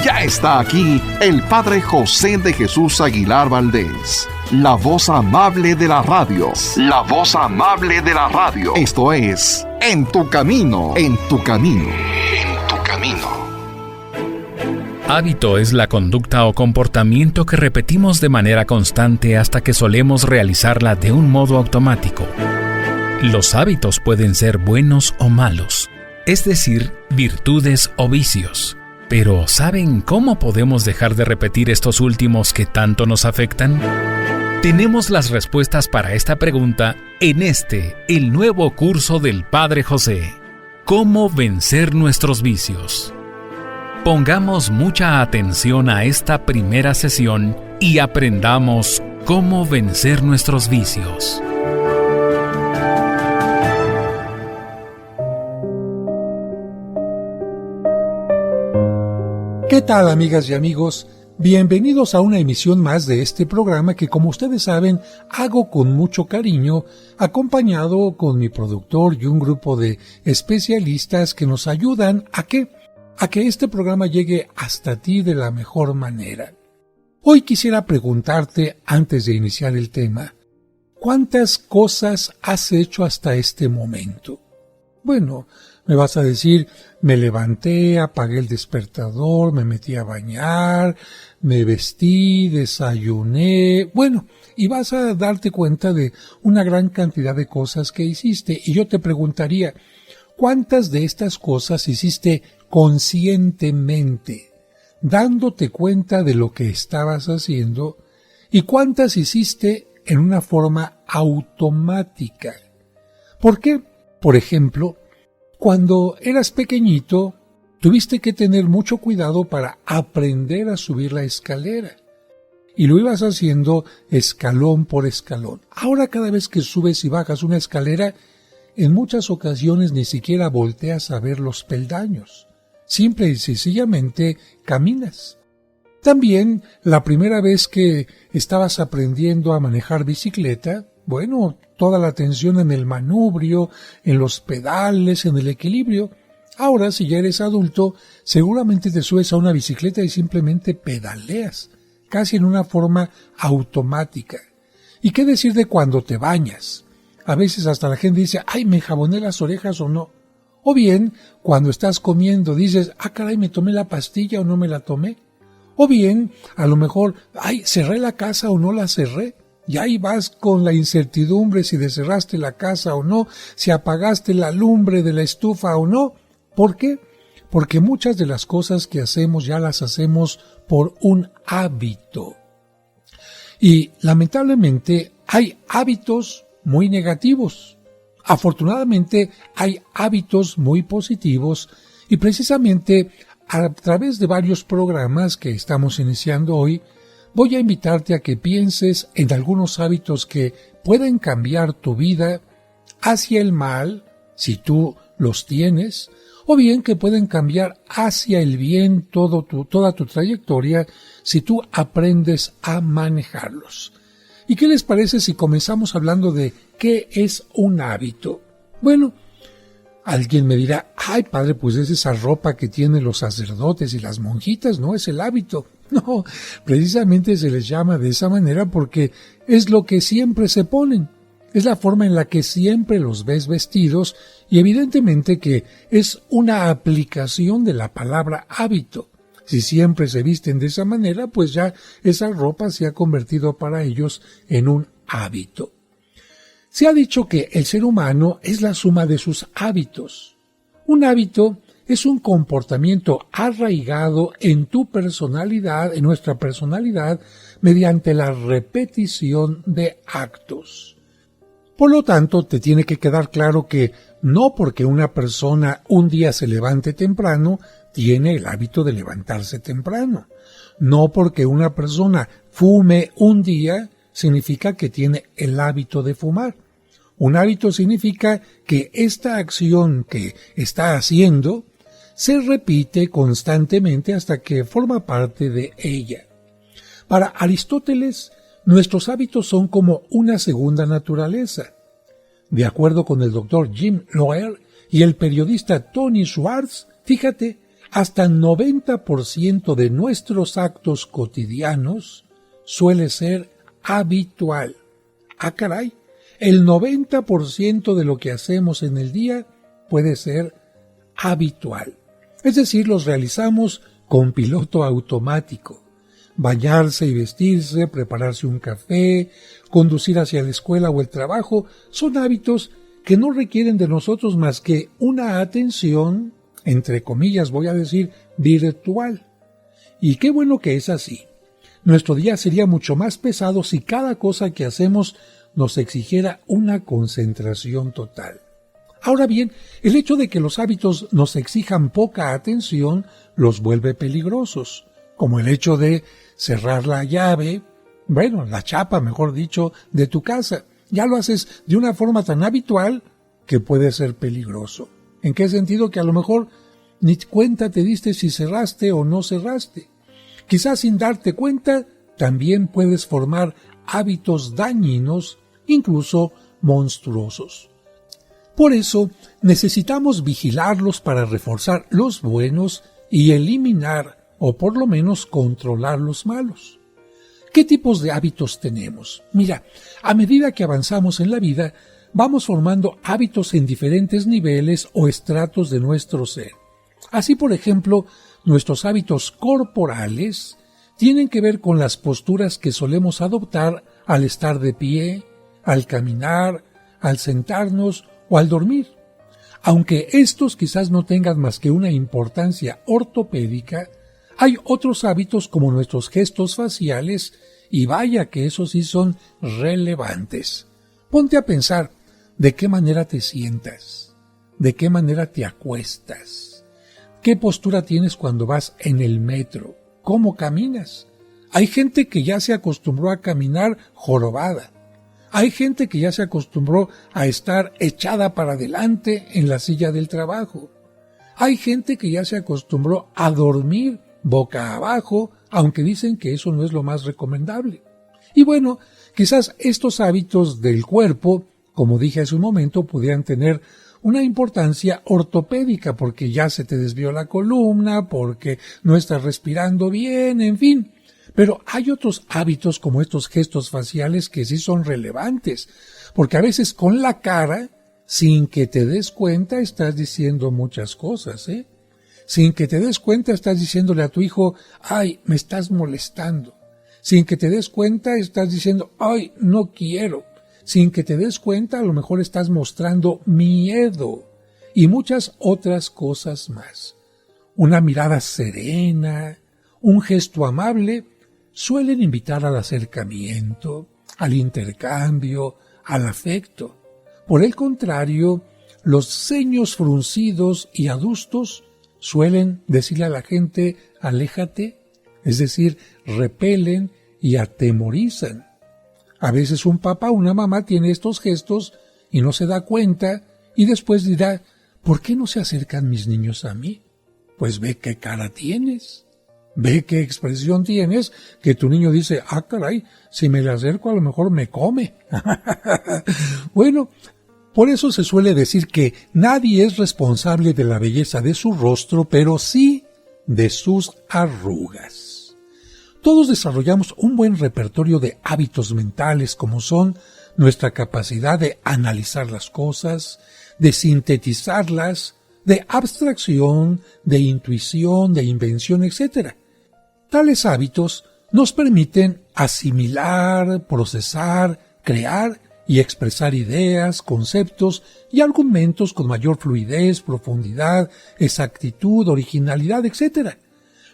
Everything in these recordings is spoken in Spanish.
Ya está aquí el Padre José de Jesús Aguilar Valdés, la voz amable de la radio. La voz amable de la radio. Esto es En tu Camino. En tu Camino. En tu Camino. Hábito es la conducta o comportamiento que repetimos de manera constante hasta que solemos realizarla de un modo automático. Los hábitos pueden ser buenos o malos, es decir, virtudes o vicios. Pero ¿saben cómo podemos dejar de repetir estos últimos que tanto nos afectan? Tenemos las respuestas para esta pregunta en el nuevo curso del Padre José. ¿Cómo vencer nuestros vicios? Pongamos mucha atención a esta primera sesión y aprendamos cómo vencer nuestros vicios. ¿Qué tal, amigas y amigos? Bienvenidos a una emisión más de este programa que, como ustedes saben, hago con mucho cariño, acompañado con mi productor y un grupo de especialistas que nos ayudan a que este programa llegue hasta ti de la mejor manera. Hoy quisiera preguntarte, antes de iniciar el tema, ¿cuántas cosas has hecho hasta este momento? Bueno, me vas a decir, me levanté, apagué el despertador, me metí a bañar, me vestí, desayuné, bueno, y vas a darte cuenta de una gran cantidad de cosas que hiciste. Y yo te preguntaría, ¿cuántas de estas cosas hiciste conscientemente, dándote cuenta de lo que estabas haciendo? ¿Y cuántas hiciste en una forma automática? ¿Por qué? Por ejemplo, cuando eras pequeñito, tuviste que tener mucho cuidado para aprender a subir la escalera. Y lo ibas haciendo escalón por escalón. Ahora cada vez que subes y bajas una escalera, en muchas ocasiones ni siquiera volteas a ver los peldaños. Simple y sencillamente caminas. También la primera vez que estabas aprendiendo a manejar bicicleta, bueno, toda la atención en el manubrio, en los pedales, en el equilibrio. Ahora, si ya eres adulto, seguramente te subes a una bicicleta y simplemente pedaleas, casi en una forma automática. ¿Y qué decir de cuando te bañas? A veces hasta la gente dice, ¡ay, me jaboné las orejas o no! O bien, cuando estás comiendo dices, ¡ah, caray, me tomé la pastilla o no me la tomé! O bien, a lo mejor, ¡ay, cerré la casa o no la cerré! Y ahí vas con la incertidumbre si descerraste la casa o no, si apagaste la lumbre de la estufa o no. ¿Por qué? Porque muchas de las cosas que hacemos ya las hacemos por un hábito. Y lamentablemente hay hábitos muy negativos. Afortunadamente hay hábitos muy positivos y precisamente a través de varios programas que estamos iniciando hoy, voy a invitarte a que pienses en algunos hábitos que pueden cambiar tu vida hacia el mal, si tú los tienes, o bien que pueden cambiar hacia el bien toda tu trayectoria si tú aprendes a manejarlos. ¿Y qué les parece si comenzamos hablando de qué es un hábito? Bueno, alguien me dirá, ay padre, pues es esa ropa que tienen los sacerdotes y las monjitas, no es el hábito. No, precisamente se les llama de esa manera porque es lo que siempre se ponen. Es la forma en la que siempre los ves vestidos y evidentemente que es una aplicación de la palabra hábito. Si siempre se visten de esa manera, pues ya esa ropa se ha convertido para ellos en un hábito. Se ha dicho que el ser humano es la suma de sus hábitos. Un hábito es un comportamiento arraigado en tu personalidad, en nuestra personalidad, mediante la repetición de actos. Por lo tanto, te tiene que quedar claro que no porque una persona un día se levante temprano, tiene el hábito de levantarse temprano. No porque una persona fume un día, significa que tiene el hábito de fumar. Un hábito significa que esta acción que está haciendo se repite constantemente hasta que forma parte de ella. Para Aristóteles, nuestros hábitos son como una segunda naturaleza. De acuerdo con el doctor Jim Loehr y el periodista Tony Schwartz, fíjate, hasta 90% de nuestros actos cotidianos suele ser habitual. Ah, caray, el 90% de lo que hacemos en el día puede ser habitual. Es decir, los realizamos con piloto automático. Bañarse y vestirse, prepararse un café, conducir hacia la escuela o el trabajo, son hábitos que no requieren de nosotros más que una atención, entre comillas voy a decir, virtual. Y qué bueno que es así. Nuestro día sería mucho más pesado si cada cosa que hacemos nos exigiera una concentración total. Ahora bien, el hecho de que los hábitos nos exijan poca atención los vuelve peligrosos, como el hecho de cerrar la llave, la chapa, mejor dicho, de tu casa. Ya lo haces de una forma tan habitual que puede ser peligroso. ¿En qué sentido? Que a lo mejor ni cuenta te diste si cerraste o no cerraste. Quizás sin darte cuenta también puedes formar hábitos dañinos, incluso monstruosos. Por eso necesitamos vigilarlos para reforzar los buenos y eliminar o por lo menos controlar los malos. ¿Qué tipos de hábitos tenemos? Mira, a medida que avanzamos en la vida, vamos formando hábitos en diferentes niveles o estratos de nuestro ser. Así, por ejemplo, nuestros hábitos corporales tienen que ver con las posturas que solemos adoptar al estar de pie, al caminar, al sentarnos o al dormir. Aunque estos quizás no tengan más que una importancia ortopédica, hay otros hábitos como nuestros gestos faciales y vaya que esos sí son relevantes. Ponte a pensar de qué manera te sientas, de qué manera te acuestas, qué postura tienes cuando vas en el metro, cómo caminas. Hay gente que ya se acostumbró a caminar jorobada. Hay gente que ya se acostumbró a estar echada para adelante en la silla del trabajo. Hay gente que ya se acostumbró a dormir boca abajo, aunque dicen que eso no es lo más recomendable. Y bueno, quizás estos hábitos del cuerpo, como dije hace un momento, pudieran tener una importancia ortopédica porque ya se te desvió la columna, porque no estás respirando bien, en fin. Pero hay otros hábitos como estos gestos faciales que sí son relevantes, porque a veces con la cara, sin que te des cuenta, estás diciendo muchas cosas, ¿eh? Sin que te des cuenta, estás diciéndole a tu hijo, ay, me estás molestando. Sin que te des cuenta, estás diciendo, ay, no quiero. Sin que te des cuenta, a lo mejor estás mostrando miedo y muchas otras cosas más. Una mirada serena, un gesto amable, suelen invitar al acercamiento, al intercambio, al afecto. Por el contrario, los ceños fruncidos y adustos suelen decirle a la gente, aléjate, es decir, repelen y atemorizan. A veces un papá o una mamá tiene estos gestos y no se da cuenta y después dirá, ¿por qué no se acercan mis niños a mí? Pues ve qué cara tienes, ve qué expresión tienes, que tu niño dice, ah caray, si me le acerco a lo mejor me come. Bueno, por eso se suele decir que nadie es responsable de la belleza de su rostro, pero sí de sus arrugas. Todos desarrollamos un buen repertorio de hábitos mentales como son nuestra capacidad de analizar las cosas, de sintetizarlas, de abstracción, de intuición, de invención, etc. Tales hábitos nos permiten asimilar, procesar, crear y expresar ideas, conceptos y argumentos con mayor fluidez, profundidad, exactitud, originalidad, etc.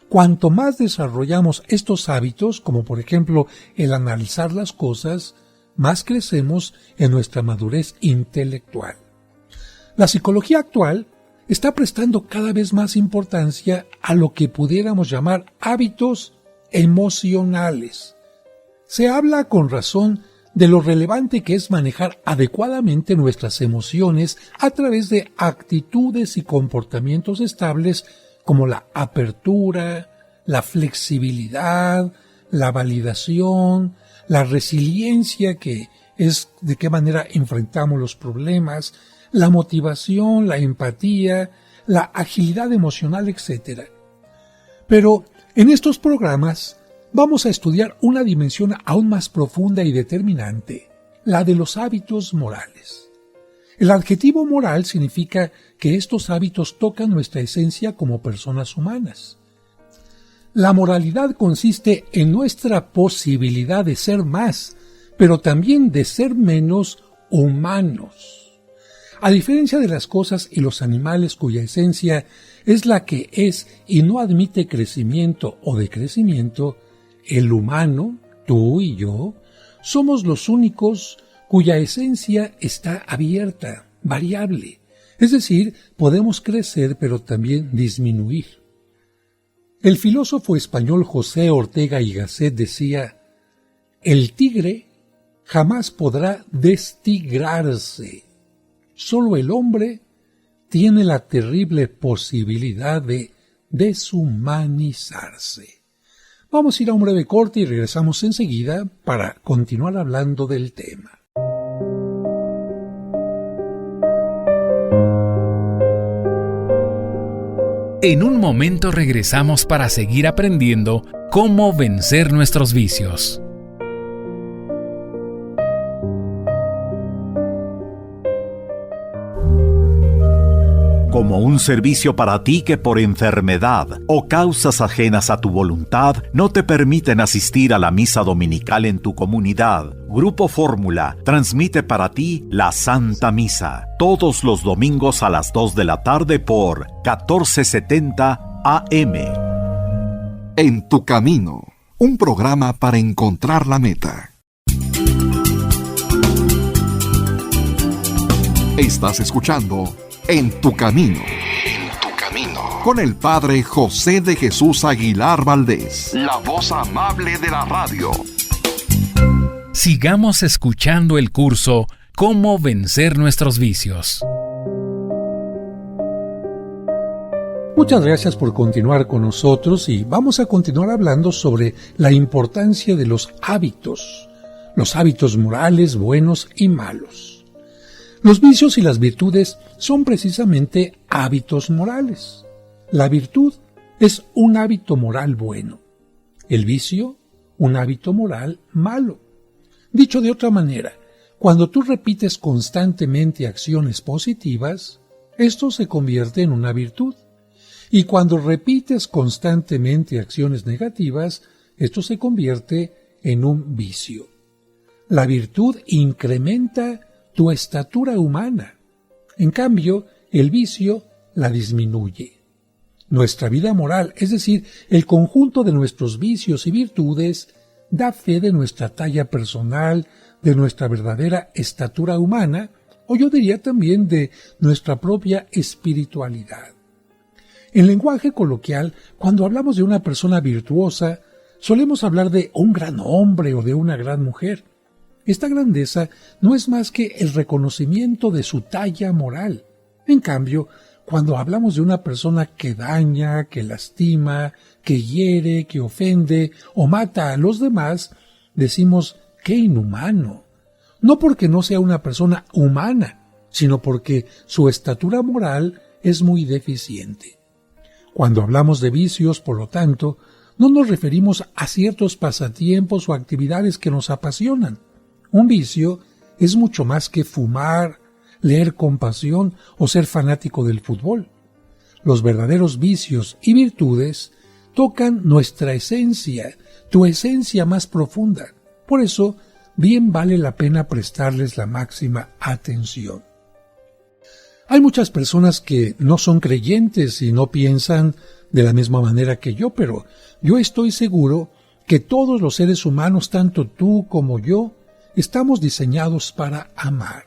Cuanto más desarrollamos estos hábitos, como por ejemplo el analizar las cosas, más crecemos en nuestra madurez intelectual. La psicología actual está prestando cada vez más importancia a lo que pudiéramos llamar hábitos emocionales. Se habla con razón de lo relevante que es manejar adecuadamente nuestras emociones a través de actitudes y comportamientos estables como la apertura, la flexibilidad, la validación, la resiliencia, que es de qué manera enfrentamos los problemas, la motivación, la empatía, la agilidad emocional, etc. Pero en estos programas vamos a estudiar una dimensión aún más profunda y determinante, la de los hábitos morales. El adjetivo moral significa que estos hábitos tocan nuestra esencia como personas humanas. La moralidad consiste en nuestra posibilidad de ser más, pero también de ser menos humanos. A diferencia de las cosas y los animales cuya esencia es la que es y no admite crecimiento o decrecimiento, el humano, tú y yo, somos los únicos cuya esencia está abierta, variable. Es decir, podemos crecer pero también disminuir. El filósofo español José Ortega y Gasset decía: el tigre jamás podrá destigrarse. Solo el hombre tiene la terrible posibilidad de deshumanizarse. Vamos a ir a un breve corte y regresamos enseguida para continuar hablando del tema. En un momento regresamos para seguir aprendiendo cómo vencer nuestros vicios. Como un servicio para ti que por enfermedad o causas ajenas a tu voluntad no te permiten asistir a la misa dominical en tu comunidad, Grupo Fórmula transmite para ti la Santa Misa todos los domingos a las 2 de la tarde por 1470 AM. En tu camino, un programa para encontrar la meta. Estás escuchando En tu camino. En tu camino. Con el Padre José de Jesús Aguilar Valdés, la voz amable de la radio. Sigamos escuchando el curso Cómo vencer nuestros vicios. Muchas gracias por continuar con nosotros y vamos a continuar hablando sobre la importancia de los hábitos morales buenos y malos. Los vicios y las virtudes son precisamente hábitos morales. La virtud es un hábito moral bueno. El vicio, un hábito moral malo. Dicho de otra manera, cuando tú repites constantemente acciones positivas, esto se convierte en una virtud. Y cuando repites constantemente acciones negativas, esto se convierte en un vicio. La virtud incrementa tu estatura humana. En cambio, el vicio la disminuye. Nuestra vida moral, es decir, el conjunto de nuestros vicios y virtudes, da fe de nuestra talla personal, de nuestra verdadera estatura humana, o yo diría también de nuestra propia espiritualidad. En lenguaje coloquial, cuando hablamos de una persona virtuosa, solemos hablar de un gran hombre o de una gran mujer. Esta grandeza no es más que el reconocimiento de su talla moral. En cambio, cuando hablamos de una persona que daña, que lastima, que hiere, que ofende o mata a los demás, decimos ¡qué inhumano! No porque no sea una persona humana, sino porque su estatura moral es muy deficiente. Cuando hablamos de vicios, por lo tanto, no nos referimos a ciertos pasatiempos o actividades que nos apasionan. Un vicio es mucho más que fumar, leer con pasión o ser fanático del fútbol. Los verdaderos vicios y virtudes tocan nuestra esencia, tu esencia más profunda. Por eso, bien vale la pena prestarles la máxima atención. Hay muchas personas que no son creyentes y no piensan de la misma manera que yo, pero yo estoy seguro que todos los seres humanos, tanto tú como yo, estamos diseñados para amar.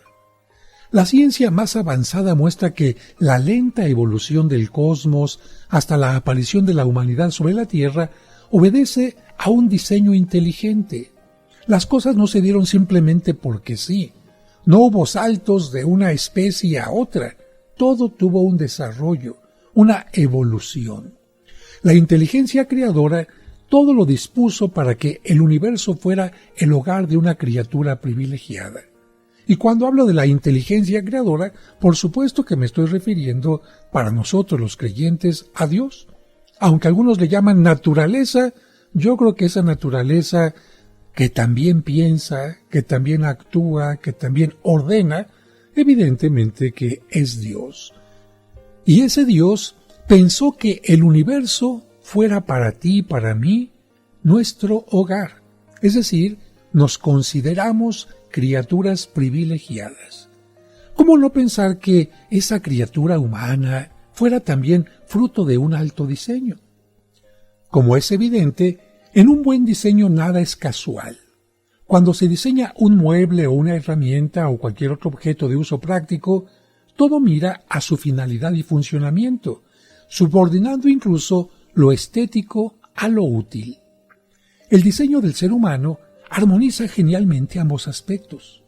La ciencia más avanzada muestra que la lenta evolución del cosmos hasta la aparición de la humanidad sobre la Tierra obedece a un diseño inteligente. Las cosas no se dieron simplemente porque sí. No hubo saltos de una especie a otra. Todo tuvo un desarrollo, una evolución. La inteligencia creadora todo lo dispuso para que el universo fuera el hogar de una criatura privilegiada. Y cuando hablo de la inteligencia creadora, por supuesto que me estoy refiriendo para nosotros los creyentes a Dios. Aunque algunos le llaman naturaleza, yo creo que esa naturaleza que también piensa, que también actúa, que también ordena, evidentemente que es Dios. Y ese Dios pensó que el universo fuera para ti y para mí nuestro hogar. Es decir, nos consideramos criaturas privilegiadas. ¿Cómo no pensar que esa criatura humana fuera también fruto de un alto diseño? Como es evidente, en un buen diseño nada es casual. Cuando se diseña un mueble o una herramienta o cualquier otro objeto de uso práctico, todo mira a su finalidad y funcionamiento, subordinando incluso lo estético a lo útil. El diseño del ser humano armoniza genialmente ambos aspectos.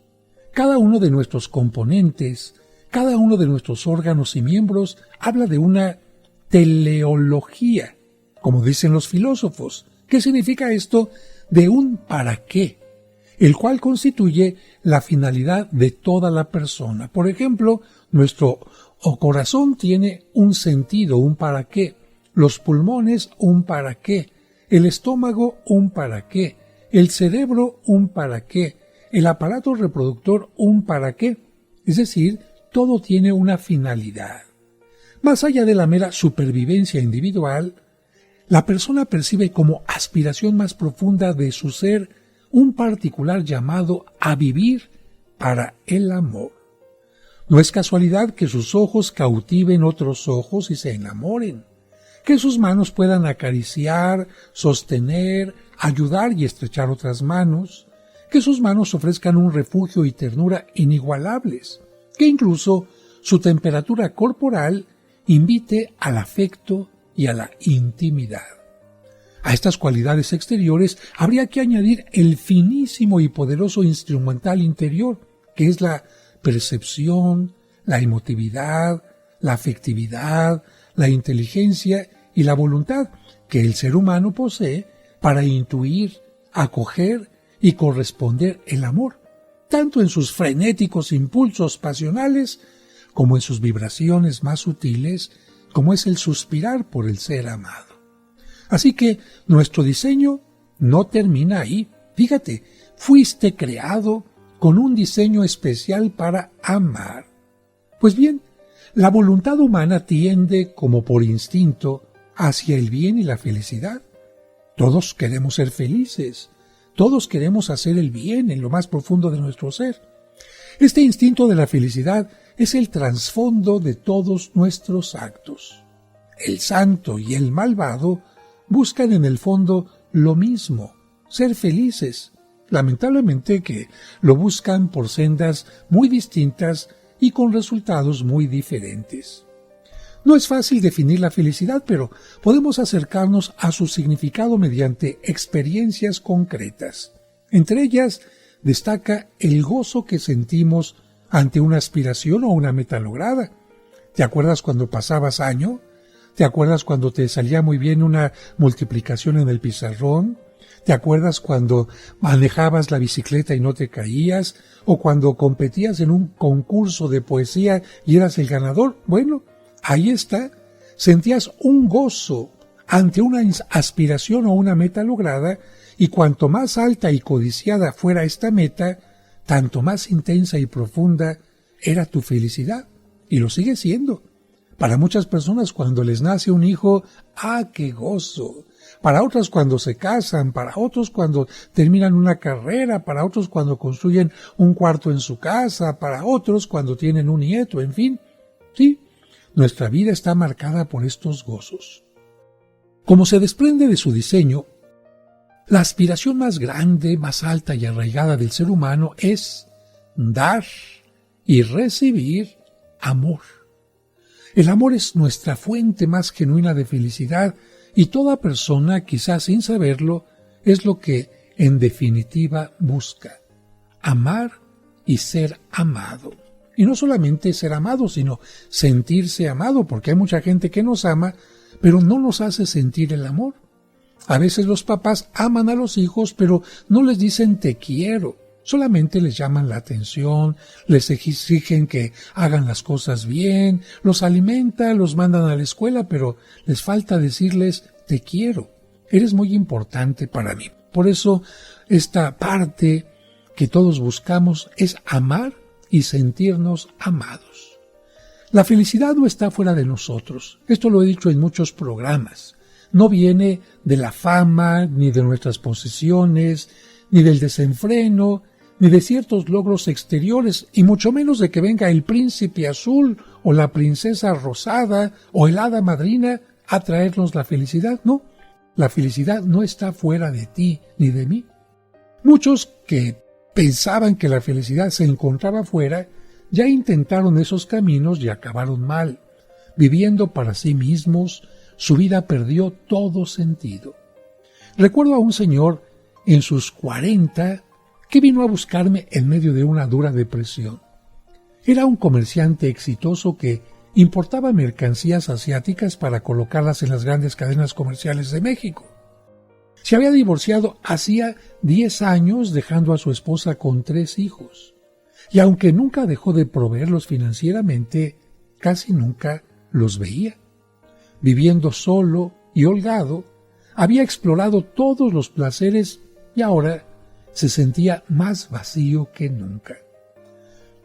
Cada uno de nuestros componentes, cada uno de nuestros órganos y miembros habla de una teleología, como dicen los filósofos. ¿Qué significa esto? De un para qué, el cual constituye la finalidad de toda la persona. Por ejemplo, nuestro corazón tiene un sentido, un para qué, los pulmones un para qué, el estómago un para qué, el cerebro un para qué, el aparato reproductor un para qué. Es decir, todo tiene una finalidad. Más allá de la mera supervivencia individual, la persona percibe como aspiración más profunda de su ser un particular llamado a vivir para el amor. No es casualidad que sus ojos cautiven otros ojos y se enamoren, que sus manos puedan acariciar, sostener, ayudar y estrechar otras manos, que sus manos ofrezcan un refugio y ternura inigualables, que incluso su temperatura corporal invite al afecto y a la intimidad. A estas cualidades exteriores habría que añadir el finísimo y poderoso instrumental interior, que es la percepción, la emotividad, la afectividad, la inteligencia y la voluntad que el ser humano posee para intuir, acoger y corresponder el amor, tanto en sus frenéticos impulsos pasionales como en sus vibraciones más sutiles, como es el suspirar por el ser amado. Así que nuestro diseño no termina ahí. Fíjate, fuiste creado con un diseño especial para amar. Pues bien, la voluntad humana tiende, como por instinto, hacia el bien y la felicidad. Todos queremos ser felices, todos queremos hacer el bien en lo más profundo de nuestro ser. Este instinto de la felicidad es el trasfondo de todos nuestros actos. El santo y el malvado buscan en el fondo lo mismo, ser felices. Lamentablemente que lo buscan por sendas muy distintas y con resultados muy diferentes. No es fácil definir la felicidad, pero podemos acercarnos a su significado mediante experiencias concretas. Entre ellas destaca el gozo que sentimos ante una aspiración o una meta lograda. ¿Te acuerdas cuando pasabas año? ¿Te acuerdas cuando te salía muy bien una multiplicación en el pizarrón? ¿Te acuerdas cuando manejabas la bicicleta y no te caías? ¿O cuando competías en un concurso de poesía y eras el ganador? Bueno, ahí está. Sentías un gozo ante una aspiración o una meta lograda, y cuanto más alta y codiciada fuera esta meta, tanto más intensa y profunda era tu felicidad. Y lo sigue siendo. Para muchas personas cuando les nace un hijo, ¡ah, qué gozo! Para otras cuando se casan, para otros cuando terminan una carrera, para otros cuando construyen un cuarto en su casa, para otros cuando tienen un nieto, en fin. Sí, nuestra vida está marcada por estos gozos. Como se desprende de su diseño, la aspiración más grande, más alta y arraigada del ser humano es dar y recibir amor. El amor es nuestra fuente más genuina de felicidad y toda persona, quizás sin saberlo, es lo que en definitiva busca: amar y ser amado. Y no solamente ser amado, sino sentirse amado, porque hay mucha gente que nos ama, pero no nos hace sentir el amor. A veces los papás aman a los hijos, pero no les dicen te quiero. Solamente les llaman la atención, les exigen que hagan las cosas bien, los alimentan, los mandan a la escuela, pero les falta decirles, te quiero, eres muy importante para mí. Por eso, esta parte que todos buscamos es amar y sentirnos amados. La felicidad no está fuera de nosotros. Esto lo he dicho en muchos programas. No viene de la fama, ni de nuestras posesiones, ni del desenfreno, ni de ciertos logros exteriores, y mucho menos de que venga el príncipe azul o la princesa rosada o el hada madrina a traernos la felicidad. No, la felicidad no está fuera de ti ni de mí. Muchos que pensaban que la felicidad se encontraba fuera, ya intentaron esos caminos y acabaron mal. Viviendo para sí mismos, su vida perdió todo sentido. Recuerdo a un señor en sus 40 que vino a buscarme en medio de una dura depresión. Era un comerciante exitoso que importaba mercancías asiáticas para colocarlas en las grandes cadenas comerciales de México. Se había divorciado hacía 10 años, dejando a su esposa con 3 hijos. Y aunque nunca dejó de proveerlos financieramente, casi nunca los veía. Viviendo solo y holgado, había explorado todos los placeres y ahora se sentía más vacío que nunca.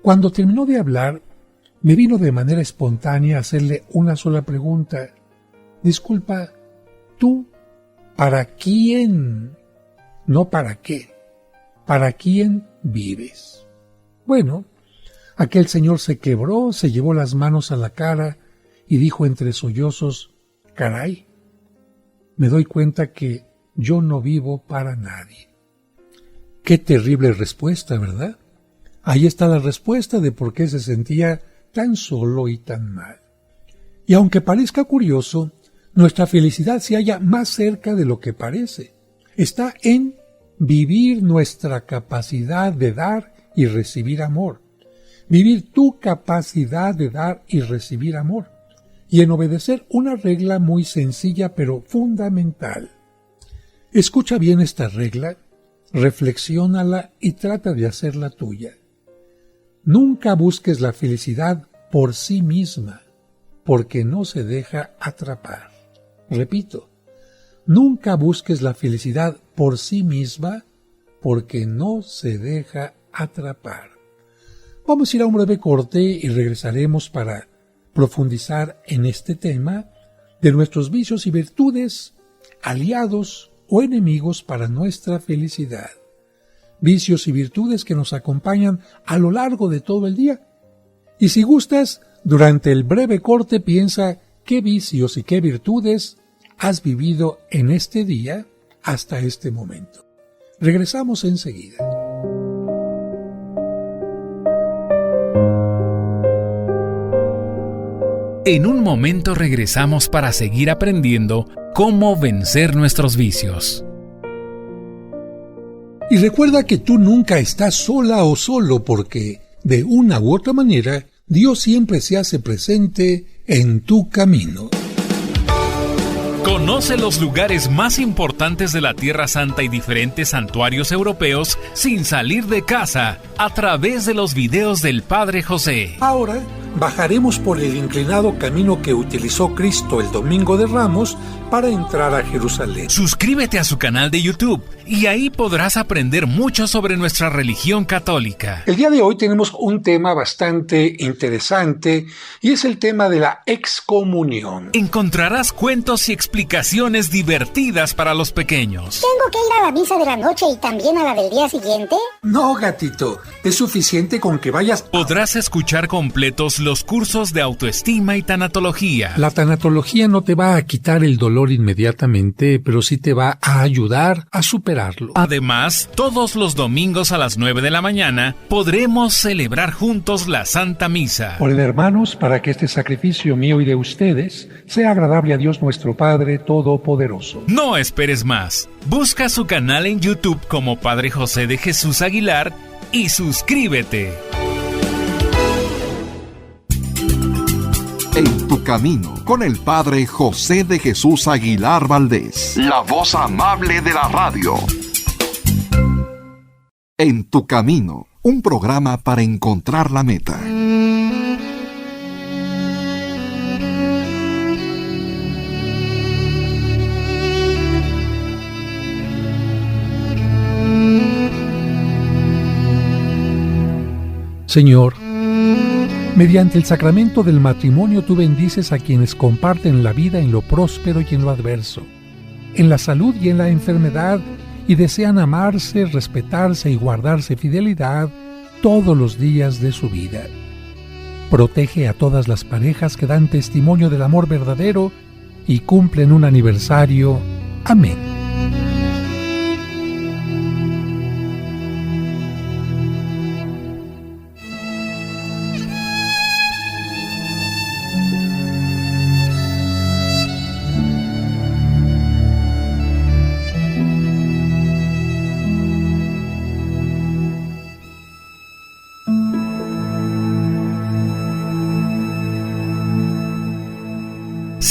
Cuando terminó de hablar, me vino de manera espontánea a hacerle una sola pregunta. Disculpa, ¿tú para quién? No para qué. ¿Para quién vives? Bueno, aquel señor se quebró, se llevó las manos a la cara y dijo entre sollozos, caray, me doy cuenta que yo no vivo para nadie. Qué terrible respuesta, ¿verdad? Ahí está la respuesta de por qué se sentía tan solo y tan mal. Y aunque parezca curioso, nuestra felicidad se halla más cerca de lo que parece. Está en vivir nuestra capacidad de dar y recibir amor. Vivir tu capacidad de dar y recibir amor. Y en obedecer una regla muy sencilla pero fundamental. Escucha bien esta regla, reflexiónala y trata de hacerla tuya. Nunca busques la felicidad por sí misma, porque no se deja atrapar. Repito, nunca busques la felicidad por sí misma, porque no se deja atrapar. Vamos a ir a un breve corte y regresaremos para profundizar en este tema de nuestros vicios y virtudes, aliados o enemigos para nuestra felicidad. Vicios y virtudes que nos acompañan a lo largo de todo el día. Y si gustas, durante el breve corte piensa qué vicios y qué virtudes has vivido en este día hasta este momento. Regresamos enseguida. En un momento regresamos para seguir aprendiendo cómo vencer nuestros vicios. Y recuerda que tú nunca estás sola o solo porque, de una u otra manera, Dios siempre se hace presente en tu camino. Conoce los lugares más importantes de la Tierra Santa y diferentes santuarios europeos sin salir de casa a través de los videos del Padre José. Ahora bajaremos por el inclinado camino que utilizó Cristo el Domingo de Ramos para entrar a Jerusalén. Suscríbete a su canal de YouTube y ahí podrás aprender mucho sobre nuestra religión católica. El día de hoy tenemos un tema bastante interesante y es el tema de la excomunión. Encontrarás cuentos y explicaciones divertidas para los pequeños. ¿Tengo que ir a la misa de la noche y también a la del día siguiente? No, gatito, es suficiente con que vayas. Podrás escuchar completos los cursos de autoestima y tanatología. La tanatología no te va a quitar el dolor inmediatamente, pero sí te va a ayudar a superarlo. Además, todos los domingos a las 9 de la mañana podremos celebrar juntos la Santa Misa. Oren, hermanos, para que este sacrificio mío y de ustedes sea agradable a Dios nuestro Padre Todopoderoso. No esperes más. Busca su canal en YouTube como Padre José de Jesús Aguilar y suscríbete. En tu camino, con el Padre José de Jesús Aguilar Valdés, la voz amable de la radio. En tu camino, un programa para encontrar la meta. Señor, mediante el sacramento del matrimonio tú bendices a quienes comparten la vida en lo próspero y en lo adverso, en la salud y en la enfermedad, y desean amarse, respetarse y guardarse fidelidad todos los días de su vida. Protege a todas las parejas que dan testimonio del amor verdadero y cumplen un aniversario. Amén.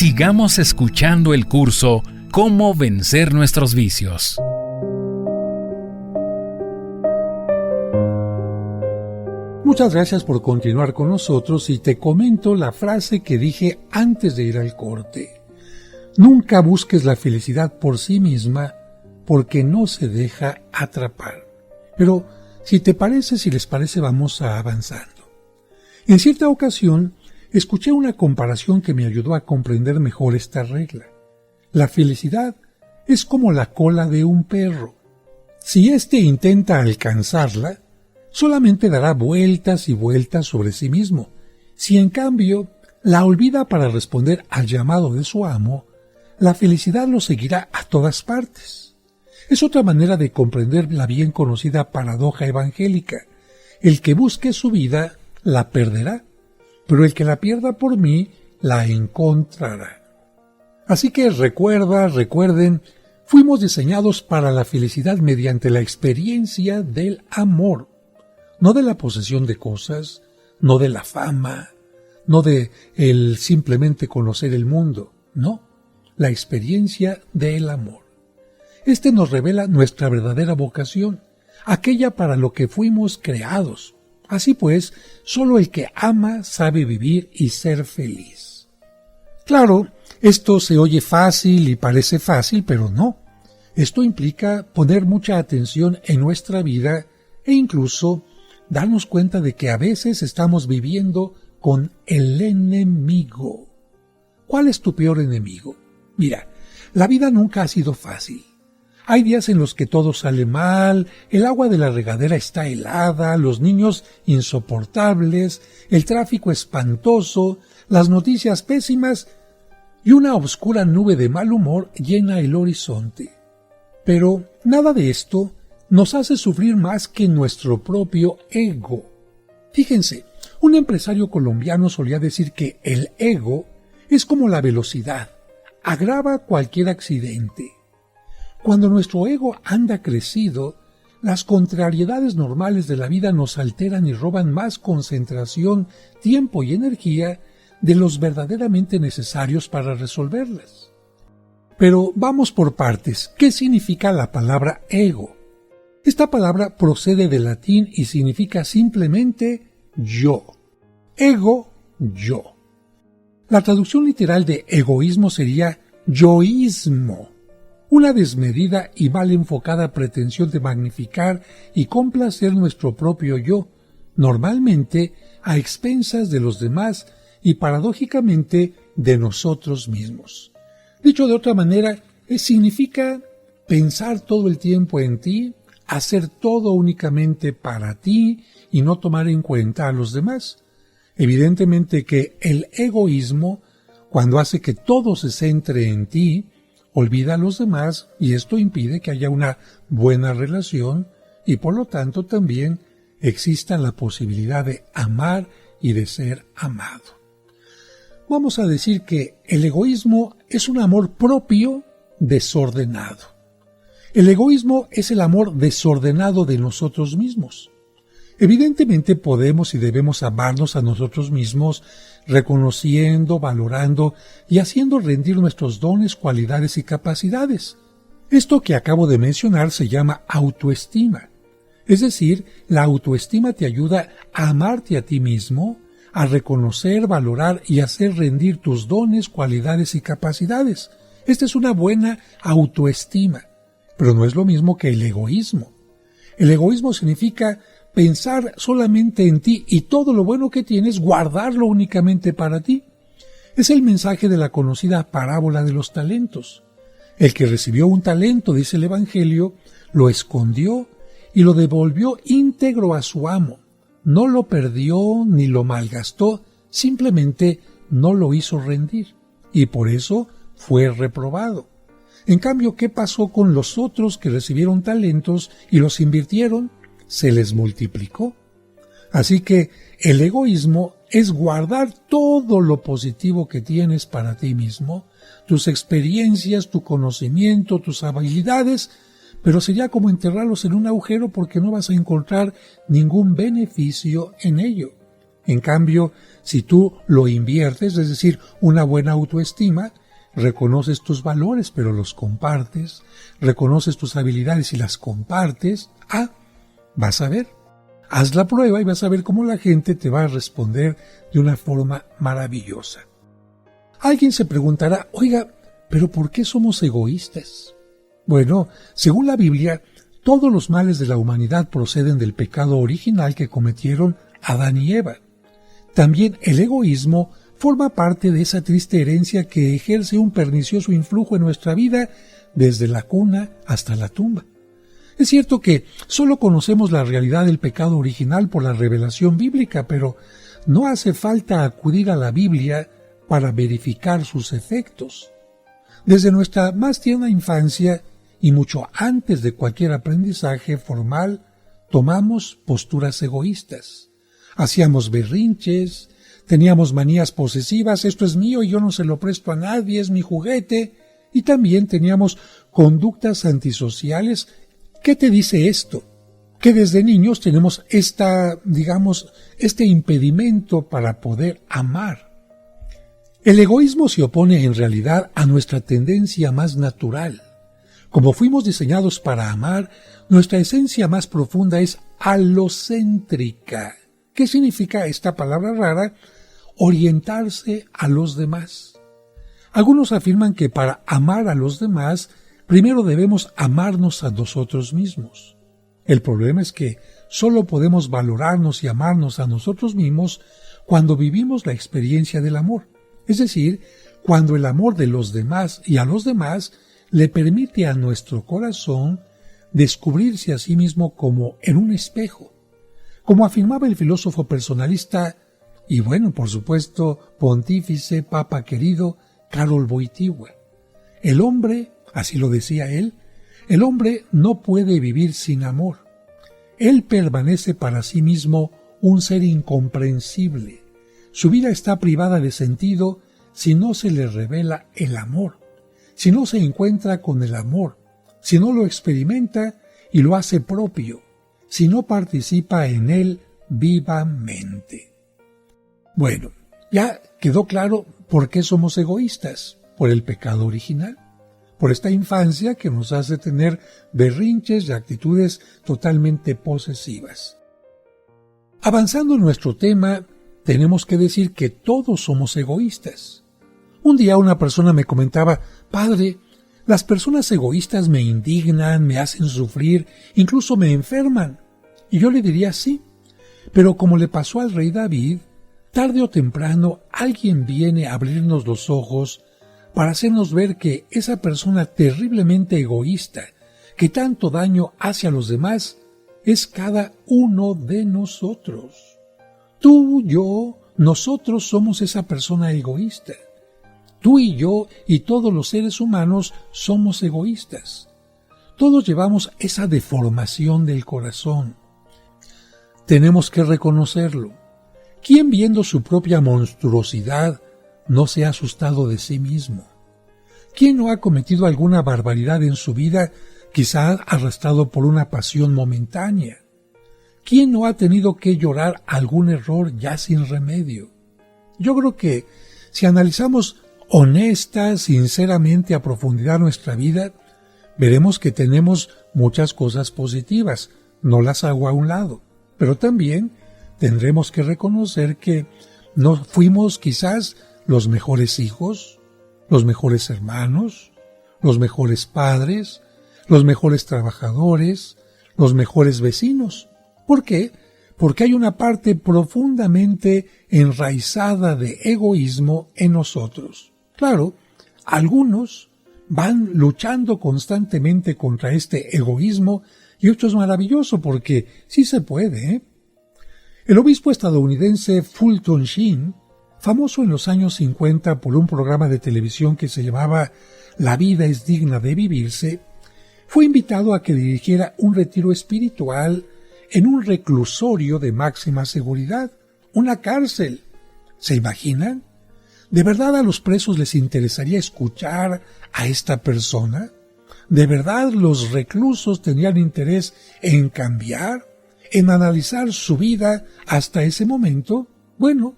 Sigamos escuchando el curso Cómo vencer nuestros vicios. Muchas gracias por continuar con nosotros y te comento la frase que dije antes de ir al corte. Nunca busques la felicidad por sí misma porque no se deja atrapar. Pero si les parece, vamos avanzando. En cierta ocasión, escuché una comparación que me ayudó a comprender mejor esta regla. La felicidad es como la cola de un perro. Si éste intenta alcanzarla, solamente dará vueltas y vueltas sobre sí mismo. Si en cambio la olvida para responder al llamado de su amo, la felicidad lo seguirá a todas partes. Es otra manera de comprender la bien conocida paradoja evangélica. El que busque su vida, la perderá, pero el que la pierda por mí, la encontrará. Así que recuerden, fuimos diseñados para la felicidad mediante la experiencia del amor, no de la posesión de cosas, no de la fama, no de el simplemente conocer el mundo, no, la experiencia del amor. Este nos revela nuestra verdadera vocación, aquella para lo que fuimos creados. Así pues, solo el que ama sabe vivir y ser feliz. Claro, esto se oye fácil y parece fácil, pero no. Esto implica poner mucha atención en nuestra vida e incluso darnos cuenta de que a veces estamos viviendo con el enemigo. ¿Cuál es tu peor enemigo? Mira, la vida nunca ha sido fácil. Hay días en los que todo sale mal, el agua de la regadera está helada, los niños insoportables, el tráfico espantoso, las noticias pésimas y una oscura nube de mal humor llena el horizonte. Pero nada de esto nos hace sufrir más que nuestro propio ego. Fíjense, un empresario colombiano solía decir que el ego es como la velocidad, agrava cualquier accidente. Cuando nuestro ego anda crecido, las contrariedades normales de la vida nos alteran y roban más concentración, tiempo y energía de los verdaderamente necesarios para resolverlas. Pero vamos por partes. ¿Qué significa la palabra ego? Esta palabra procede del latín y significa simplemente yo. Ego, yo. La traducción literal de egoísmo sería yoísmo. Una desmedida y mal enfocada pretensión de magnificar y complacer nuestro propio yo, normalmente a expensas de los demás y paradójicamente de nosotros mismos. Dicho de otra manera, significa pensar todo el tiempo en ti, hacer todo únicamente para ti y no tomar en cuenta a los demás. Evidentemente que el egoísmo, cuando hace que todo se centre en ti, olvida a los demás y esto impide que haya una buena relación y por lo tanto también exista la posibilidad de amar y de ser amado. Vamos a decir que el egoísmo es un amor propio desordenado. El egoísmo es el amor desordenado de nosotros mismos. Evidentemente podemos y debemos amarnos a nosotros mismos, reconociendo, valorando y haciendo rendir nuestros dones, cualidades y capacidades. Esto que acabo de mencionar se llama autoestima. Es decir, la autoestima te ayuda a amarte a ti mismo, a reconocer, valorar y hacer rendir tus dones, cualidades y capacidades. Esta es una buena autoestima, pero no es lo mismo que el egoísmo. El egoísmo significa pensar solamente en ti y todo lo bueno que tienes guardarlo únicamente para ti. Es el mensaje de la conocida parábola de los talentos. El que recibió un talento, dice el Evangelio, lo escondió y lo devolvió íntegro a su amo. No lo perdió ni lo malgastó, simplemente no lo hizo rendir, y por eso fue reprobado. En cambio, ¿qué pasó con los otros que recibieron talentos y los invirtieron? Se les multiplicó. Así que el egoísmo es guardar todo lo positivo que tienes para ti mismo, tus experiencias, tu conocimiento, tus habilidades, pero sería como enterrarlos en un agujero porque no vas a encontrar ningún beneficio en ello. En cambio, si tú lo inviertes, es decir, una buena autoestima, reconoces tus valores pero los compartes, reconoces tus habilidades y las compartes, vas a ver. Haz la prueba y vas a ver cómo la gente te va a responder de una forma maravillosa. Alguien se preguntará, oiga, ¿pero por qué somos egoístas? Bueno, según la Biblia, todos los males de la humanidad proceden del pecado original que cometieron Adán y Eva. También el egoísmo forma parte de esa triste herencia que ejerce un pernicioso influjo en nuestra vida desde la cuna hasta la tumba. Es cierto que solo conocemos la realidad del pecado original por la revelación bíblica, pero no hace falta acudir a la Biblia para verificar sus efectos. Desde nuestra más tierna infancia y mucho antes de cualquier aprendizaje formal, tomamos posturas egoístas. Hacíamos berrinches, teníamos manías posesivas, esto es mío y yo no se lo presto a nadie, es mi juguete, y también teníamos conductas antisociales. ¿Qué te dice esto? Que desde niños tenemos este impedimento para poder amar. El egoísmo se opone en realidad a nuestra tendencia más natural. Como fuimos diseñados para amar, nuestra esencia más profunda es alocéntrica. ¿Qué significa esta palabra rara? Orientarse a los demás. Algunos afirman que para amar a los demás, primero debemos amarnos a nosotros mismos. El problema es que solo podemos valorarnos y amarnos a nosotros mismos cuando vivimos la experiencia del amor. Es decir, cuando el amor de los demás y a los demás le permite a nuestro corazón descubrirse a sí mismo como en un espejo. Como afirmaba el filósofo personalista y por supuesto, pontífice, papa querido, Karol Wojtyła. El hombre, así lo decía él, el hombre no puede vivir sin amor. Él permanece para sí mismo un ser incomprensible. Su vida está privada de sentido si no se le revela el amor, si no se encuentra con el amor, si no lo experimenta y lo hace propio, si no participa en él vivamente. Bueno, ya quedó claro por qué somos egoístas, por el pecado original, por esta infancia que nos hace tener berrinches y actitudes totalmente posesivas. Avanzando en nuestro tema, tenemos que decir que todos somos egoístas. Un día una persona me comentaba, padre, las personas egoístas me indignan, me hacen sufrir, incluso me enferman. Y yo le diría sí, pero como le pasó al rey David, tarde o temprano alguien viene a abrirnos los ojos para hacernos ver que esa persona terriblemente egoísta, que tanto daño hace a los demás, es cada uno de nosotros. Tú, yo, nosotros somos esa persona egoísta. Tú y yo y todos los seres humanos somos egoístas. Todos llevamos esa deformación del corazón. Tenemos que reconocerlo. ¿Quién viendo su propia monstruosidad no se ha asustado de sí mismo? ¿Quién no ha cometido alguna barbaridad en su vida, quizá arrastrado por una pasión momentánea? ¿Quién no ha tenido que llorar algún error ya sin remedio? Yo creo que si analizamos honesta, sinceramente a profundidad nuestra vida, veremos que tenemos muchas cosas positivas, no las hago a un lado, pero también tendremos que reconocer que no fuimos quizás los mejores hijos, los mejores hermanos, los mejores padres, los mejores trabajadores, los mejores vecinos. ¿Por qué? Porque hay una parte profundamente enraizada de egoísmo en nosotros. Claro, algunos van luchando constantemente contra este egoísmo y esto es maravilloso porque sí se puede, ¿eh? El obispo estadounidense Fulton Sheen, famoso en los años 50 por un programa de televisión que se llamaba La vida es digna de vivirse, fue invitado a que dirigiera un retiro espiritual en un reclusorio de máxima seguridad, una cárcel. ¿Se imaginan? ¿De verdad a los presos les interesaría escuchar a esta persona? ¿De verdad los reclusos tenían interés en cambiar, en analizar su vida hasta ese momento? Bueno,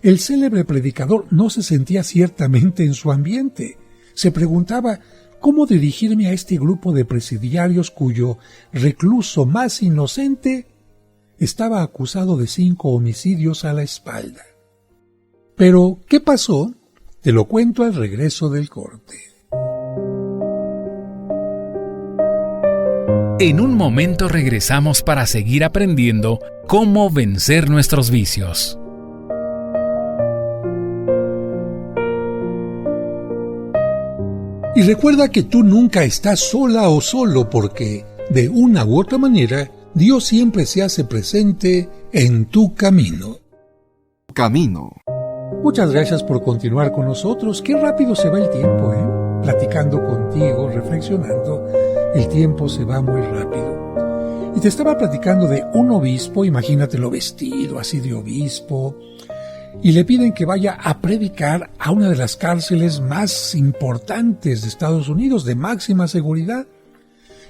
el célebre predicador no se sentía ciertamente en su ambiente. Se preguntaba cómo dirigirme a este grupo de presidiarios cuyo recluso más inocente estaba acusado de 5 homicidios a la espalda. Pero, ¿qué pasó? Te lo cuento al regreso del corte. En un momento regresamos para seguir aprendiendo cómo vencer nuestros vicios. Y recuerda que tú nunca estás sola o solo porque, de una u otra manera, Dios siempre se hace presente en tu camino. Camino. Muchas gracias por continuar con nosotros. Qué rápido se va el tiempo, Platicando contigo, reflexionando, el tiempo se va muy rápido. Y te estaba platicando de un obispo, imagínatelo vestido así de obispo, y le piden que vaya a predicar a una de las cárceles más importantes de Estados Unidos, de máxima seguridad.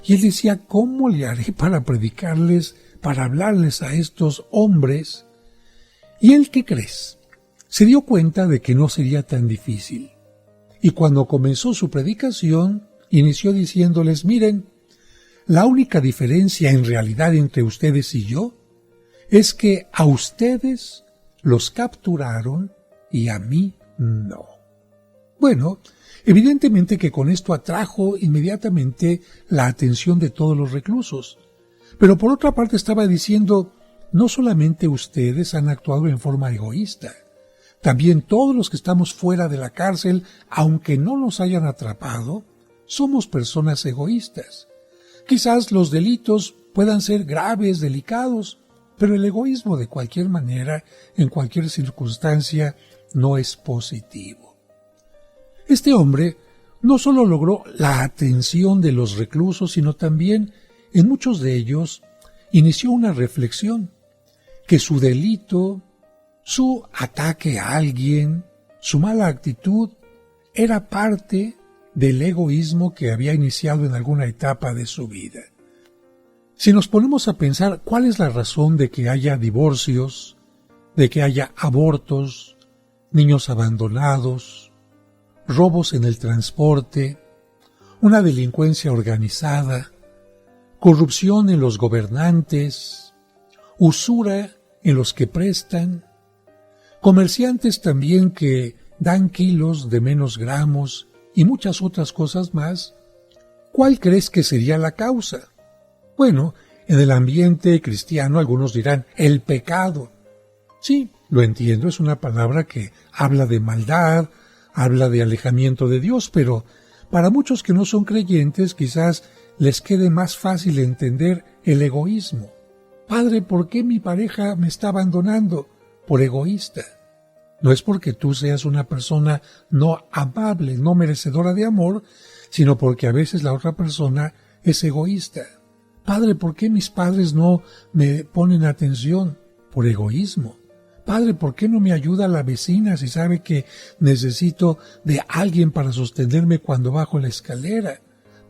Y él decía, ¿cómo le haré para predicarles, para hablarles a estos hombres? ¿Y él qué crees? Se dio cuenta de que no sería tan difícil. Y cuando comenzó su predicación, inició diciéndoles, miren, la única diferencia en realidad entre ustedes y yo es que a ustedes los capturaron y a mí no. Bueno, evidentemente que con esto atrajo inmediatamente la atención de todos los reclusos. Pero por otra parte estaba diciendo, no solamente ustedes han actuado en forma egoísta, también todos los que estamos fuera de la cárcel, aunque no nos hayan atrapado, somos personas egoístas. Quizás los delitos puedan ser graves, delicados, pero el egoísmo de cualquier manera, en cualquier circunstancia, no es positivo. Este hombre no solo logró la atención de los reclusos, sino también, en muchos de ellos, inició una reflexión, que su delito, su ataque a alguien, su mala actitud, era parte del egoísmo que había iniciado en alguna etapa de su vida. Si nos ponemos a pensar cuál es la razón de que haya divorcios, de que haya abortos, niños abandonados, robos en el transporte, una delincuencia organizada, corrupción en los gobernantes, usura en los que prestan, comerciantes también que dan kilos de menos gramos y muchas otras cosas más, ¿cuál crees que sería la causa? Bueno, en el ambiente cristiano algunos dirán el pecado. Sí, lo entiendo, es una palabra que habla de maldad, habla de alejamiento de Dios, pero para muchos que no son creyentes quizás les quede más fácil entender el egoísmo. Padre, ¿por qué mi pareja me está abandonando? Por egoísta. No es porque tú seas una persona no amable, no merecedora de amor, sino porque a veces la otra persona es egoísta. Padre, ¿por qué mis padres no me ponen atención? Por egoísmo. Padre, ¿por qué no me ayuda la vecina si sabe que necesito de alguien para sostenerme cuando bajo la escalera?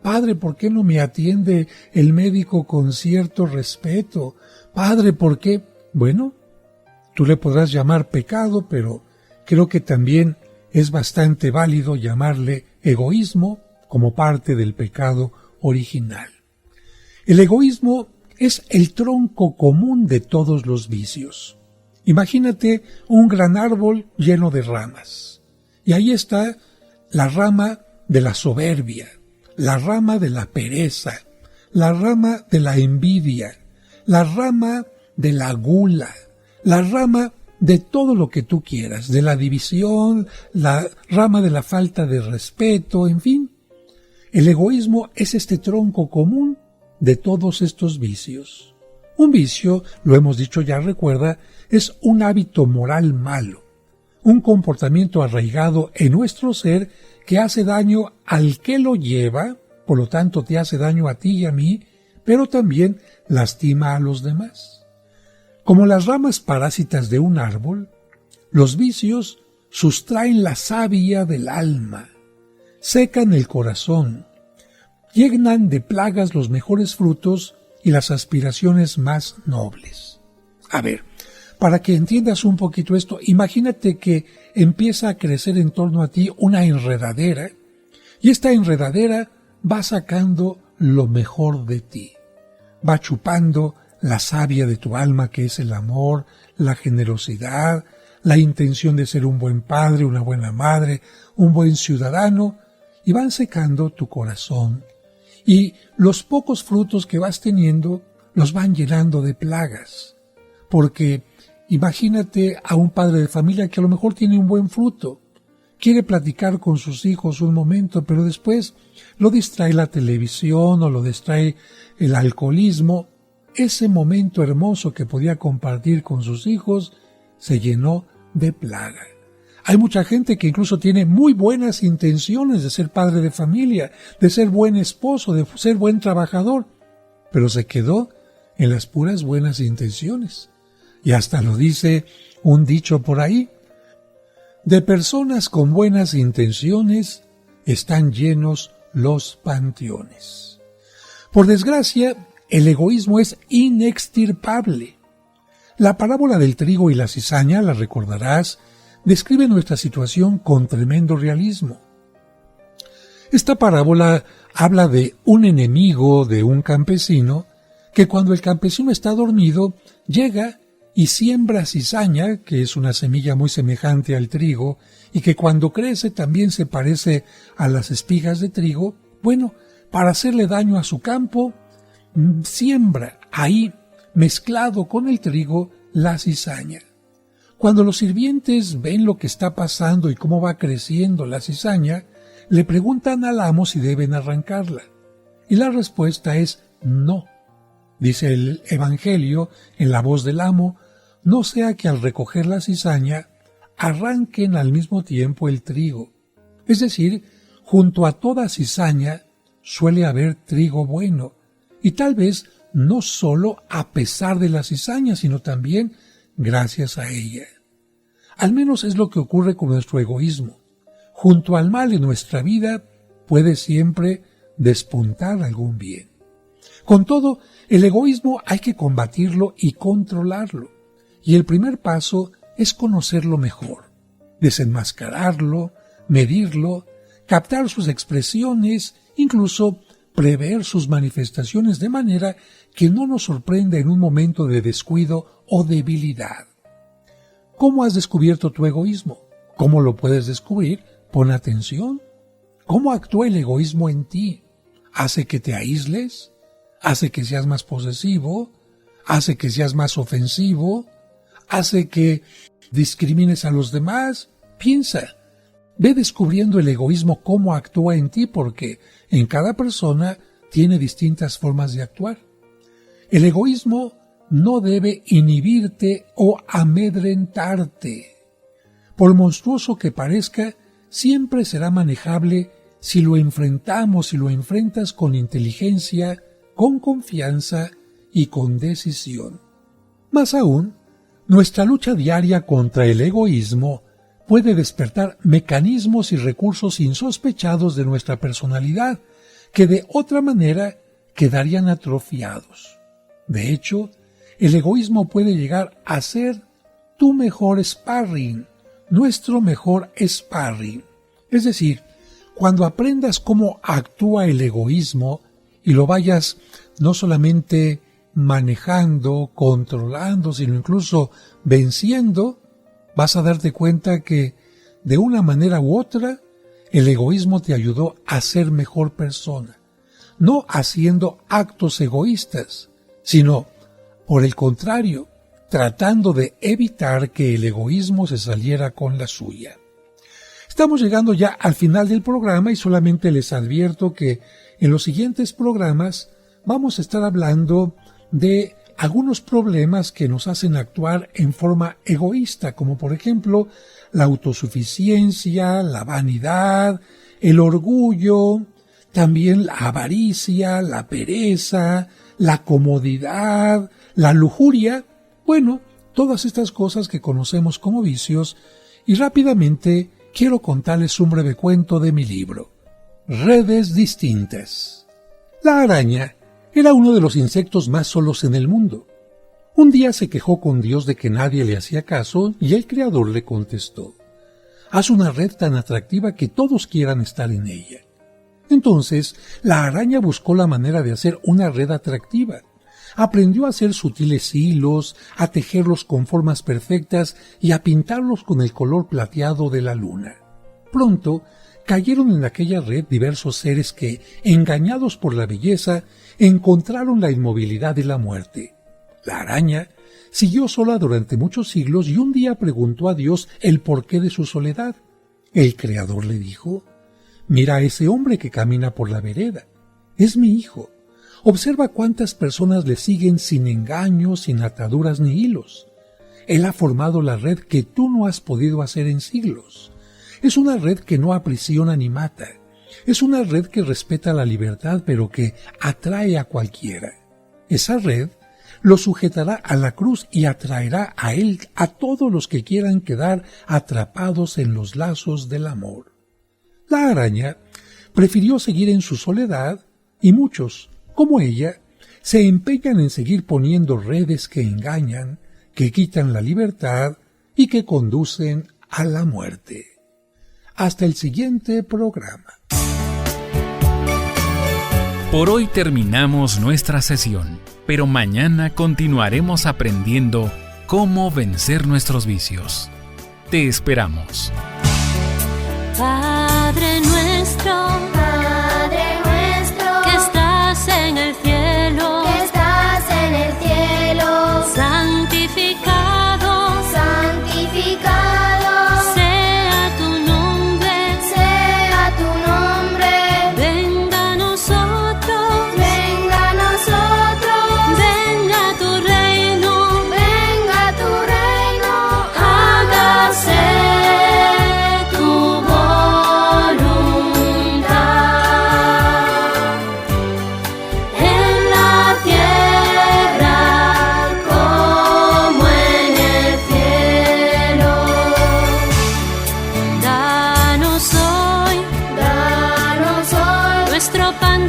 Padre, ¿por qué no me atiende el médico con cierto respeto? Padre, ¿por qué? Bueno, tú le podrás llamar pecado, pero creo que también es bastante válido llamarle egoísmo como parte del pecado original. El egoísmo es el tronco común de todos los vicios. Imagínate un gran árbol lleno de ramas. Y ahí está la rama de la soberbia, la rama de la pereza, la rama de la envidia, la rama de la gula, la rama de todo lo que tú quieras, de la división, la rama de la falta de respeto, en fin. El egoísmo es este tronco común de todos estos vicios. Un vicio, lo hemos dicho ya, recuerda, es un hábito moral malo, un comportamiento arraigado en nuestro ser que hace daño al que lo lleva, por lo tanto te hace daño a ti y a mí, pero también lastima a los demás. Como las ramas parásitas de un árbol, los vicios sustraen la savia del alma, secan el corazón, llenan de plagas los mejores frutos y las aspiraciones más nobles. A ver, para que entiendas un poquito esto, imagínate que empieza a crecer en torno a ti una enredadera, y esta enredadera va sacando lo mejor de ti, va chupando la savia de tu alma, que es el amor, la generosidad, la intención de ser un buen padre, una buena madre, un buen ciudadano, y van secando tu corazón. Y los pocos frutos que vas teniendo los van llenando de plagas. Porque imagínate a un padre de familia que a lo mejor tiene un buen fruto, quiere platicar con sus hijos un momento, pero después lo distrae la televisión o lo distrae el alcoholismo. Ese momento hermoso que podía compartir con sus hijos se llenó de plaga. Hay mucha gente que incluso tiene muy buenas intenciones de ser padre de familia, de ser buen esposo, de ser buen trabajador, pero se quedó en las puras buenas intenciones. Y hasta lo dice un dicho por ahí: de personas con buenas intenciones están llenos los panteones. Por desgracia, el egoísmo es inextirpable. La parábola del trigo y la cizaña, la recordarás, describe nuestra situación con tremendo realismo. Esta parábola habla de un enemigo de un campesino que cuando el campesino está dormido llega y siembra cizaña, que es una semilla muy semejante al trigo y que cuando crece también se parece a las espigas de trigo. Bueno, para hacerle daño a su campo, siembra ahí, mezclado con el trigo, la cizaña. Cuando los sirvientes ven lo que está pasando y cómo va creciendo la cizaña, le preguntan al amo si deben arrancarla. Y la respuesta es no. Dice el Evangelio en la voz del amo: no sea que al recoger la cizaña arranquen al mismo tiempo el trigo. Es decir, junto a toda cizaña suele haber trigo bueno, y tal vez no solo a pesar de la cizaña, sino también gracias a ella. Al menos es lo que ocurre con nuestro egoísmo. Junto al mal en nuestra vida puede siempre despuntar algún bien. Con todo, el egoísmo hay que combatirlo y controlarlo. Y el primer paso es conocerlo mejor, desenmascararlo, medirlo, captar sus expresiones, incluso prever sus manifestaciones de manera que no nos sorprenda en un momento de descuido o debilidad. ¿Cómo has descubierto tu egoísmo? ¿Cómo lo puedes descubrir? Pon atención. ¿Cómo actúa el egoísmo en ti? ¿Hace que te aísles? ¿Hace que seas más posesivo? ¿Hace que seas más ofensivo? ¿Hace que discrimines a los demás? Piensa. Ve descubriendo el egoísmo, cómo actúa en ti, porque en cada persona tiene distintas formas de actuar. El egoísmo no debe inhibirte o amedrentarte. Por monstruoso que parezca, siempre será manejable si lo enfrentamos, si lo enfrentas con inteligencia, con confianza y con decisión. Más aún, nuestra lucha diaria contra el egoísmo puede despertar mecanismos y recursos insospechados de nuestra personalidad, que de otra manera quedarían atrofiados. De hecho, el egoísmo puede llegar a ser tu mejor sparring, nuestro mejor sparring. Es decir, cuando aprendas cómo actúa el egoísmo y lo vayas no solamente manejando, controlando, sino incluso venciendo, vas a darte cuenta que de una manera u otra el egoísmo te ayudó a ser mejor persona, no haciendo actos egoístas, sino, por el contrario, tratando de evitar que el egoísmo se saliera con la suya. Estamos llegando ya al final del programa y solamente les advierto que en los siguientes programas vamos a estar hablando de algunos problemas que nos hacen actuar en forma egoísta, como por ejemplo la autosuficiencia, la vanidad, el orgullo, también la avaricia, la pereza, la comodidad, la lujuria. Bueno, todas estas cosas que conocemos como vicios, y rápidamente quiero contarles un breve cuento de mi libro, Redes Distintas. La araña era uno de los insectos más solos en el mundo. Un día se quejó con Dios de que nadie le hacía caso y el Creador le contestó: haz una red tan atractiva que todos quieran estar en ella. Entonces, la araña buscó la manera de hacer una red atractiva. Aprendió a hacer sutiles hilos, a tejerlos con formas perfectas y a pintarlos con el color plateado de la luna. Pronto, cayeron en aquella red diversos seres que, engañados por la belleza, encontraron la inmovilidad de la muerte. La araña siguió sola durante muchos siglos y un día preguntó a Dios el porqué de su soledad. El Creador le dijo: mira a ese hombre que camina por la vereda. Es mi hijo. Observa cuántas personas le siguen sin engaños, sin ataduras ni hilos. Él ha formado la red que tú no has podido hacer en siglos. Es una red que no aprisiona ni mata. Es una red que respeta la libertad, pero que atrae a cualquiera. Esa red lo sujetará a la cruz y atraerá a él a todos los que quieran quedar atrapados en los lazos del amor. La araña prefirió seguir en su soledad y muchos, como ella, se empeñan en seguir poniendo redes que engañan, que quitan la libertad y que conducen a la muerte. Hasta el siguiente programa. Por hoy terminamos nuestra sesión, pero mañana continuaremos aprendiendo cómo vencer nuestros vicios. Te esperamos. Padre nuestro, que estás en el cielo, santificado, sea tu nombre, venga a nosotros, venga tu reino, hágase tu voluntad en la tierra como en el cielo. Danos hoy nuestro pan